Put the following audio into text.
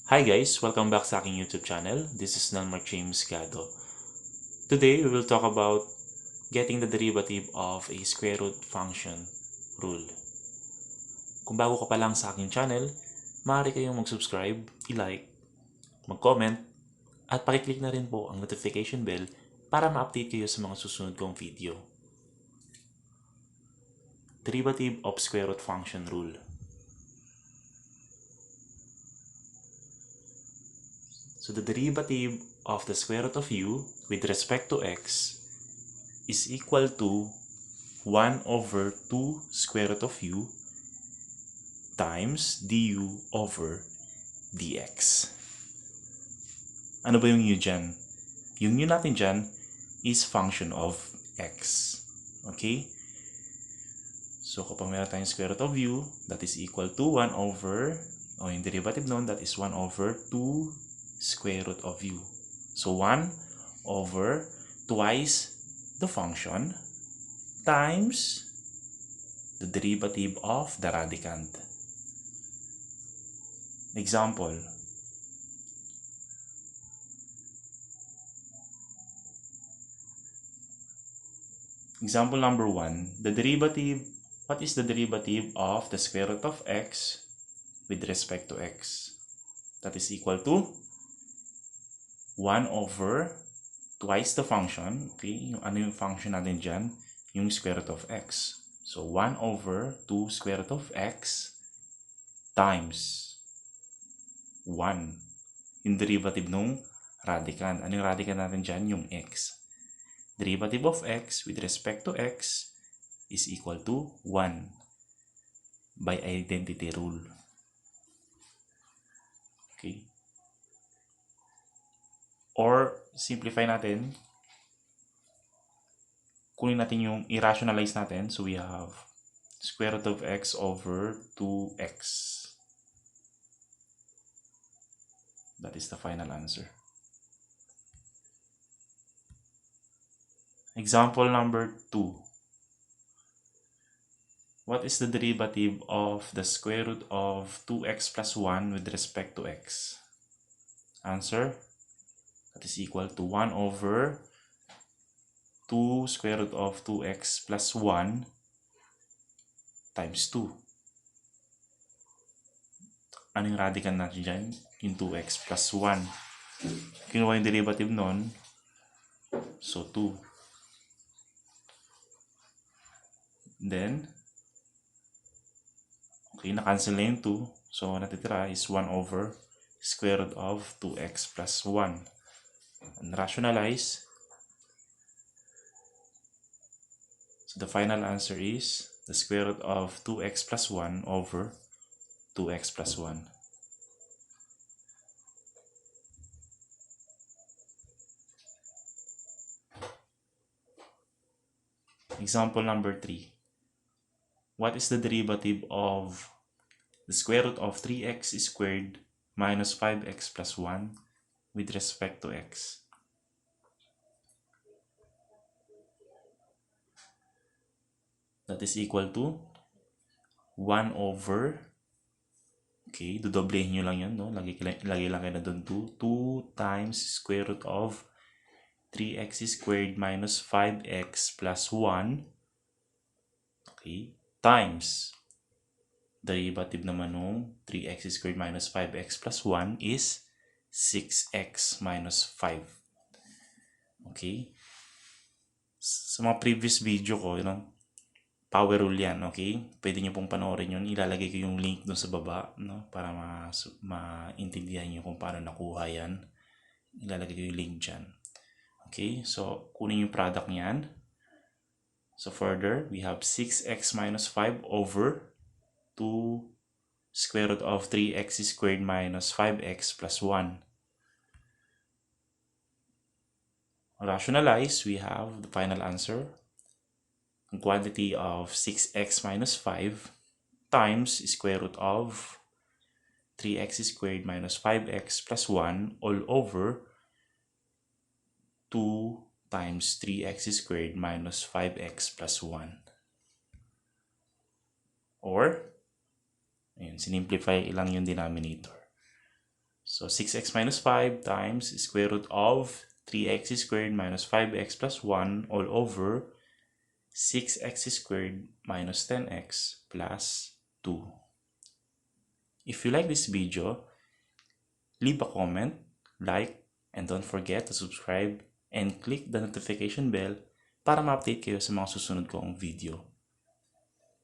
Hi guys! Welcome back sa aking YouTube channel. This is nelmark gado. Today, we will talk about getting the derivative of a square root function rule. Kung bago ka pa lang sa aking channel, maaari kayong mag-subscribe, i-like, mag-comment, at pakiclick na rin po ang notification bell para ma-update kayo sa mga susunod kong video. Derivative of square root function rule. So the derivative of the square root of u with respect to x is equal to 1 over 2 square root of u times du over dx. Ano ba yung u dyan? Yung u natin dyan is function of x. Okay? So kapag meron tayong square root of u, that is equal to 1 over, o yung derivative nun, that is 1 over 2 square root of u. So 1 over twice the function times the derivative of the radicand. Example. Example number 1. What is the derivative of the square root of x with respect to x? That is equal to 1 over twice the function. Okay, ano yung function natin dyan? Yung square root of x. So 1 over 2 square root of x times 1. Yung derivative nung radicand. Ano yung radicand natin dyan? Yung x. Derivative of x with respect to x is equal to 1 by identity rule. Okay. Or, simplify natin. Kunin natin yung i-rationalize natin. So, we have square root of x over 2x. That is the final answer. Example number 2. What is the derivative of the square root of 2x plus 1 with respect to x? Answer? That is equal to 1 over 2 square root of 2x plus 1 times 2. Ano yung radicand natin dyan? Yung 2x plus 1. Kinuha yung derivative nun. So, 2. Then, okay, na-cancel na yung 2. So, natitira is 1 over square root of 2x plus 1. And rationalize. So, the final answer is the square root of 2x plus 1 over 2x plus 1. Example number 3. What is the derivative of the square root of 3x squared minus 5x plus 1 with respect to x? That is equal to 1 over, okay, dodoblehin nyo lang yun, no? Lagi lang kayo na doon 2. 2 times square root of 3x squared minus 5x plus 1, okay, times derivative naman nung 3x squared minus 5x plus 1 is 6x minus 5. Okay? Sa mga previous video ko, power rule yan, okay? Pwede nyo pong panoorin yun. Ilalagay ko yung link dun sa baba, no? Para maintindihan nyo kung paano nakuha yan. Ilalagay ko yung link dyan. Okay? So, kunin yung product niyan. So, further, we have 6x minus 5 over 2 square root of 3x squared minus 5x plus 1. Rationalize, we have the final answer. Ang quantity of 6x minus 5 times square root of 3x squared minus 5x plus 1 all over 2 times 3x squared minus 5x plus 1. Or, ayun, sinimplify lang yung denominator. So 6x minus 5 times square root of 3x squared minus 5x plus 1 all over 6x squared minus 10x plus 2. If you like this video, leave a comment, like, and don't forget to subscribe and click the notification bell para ma-update kayo sa mga susunod kong video.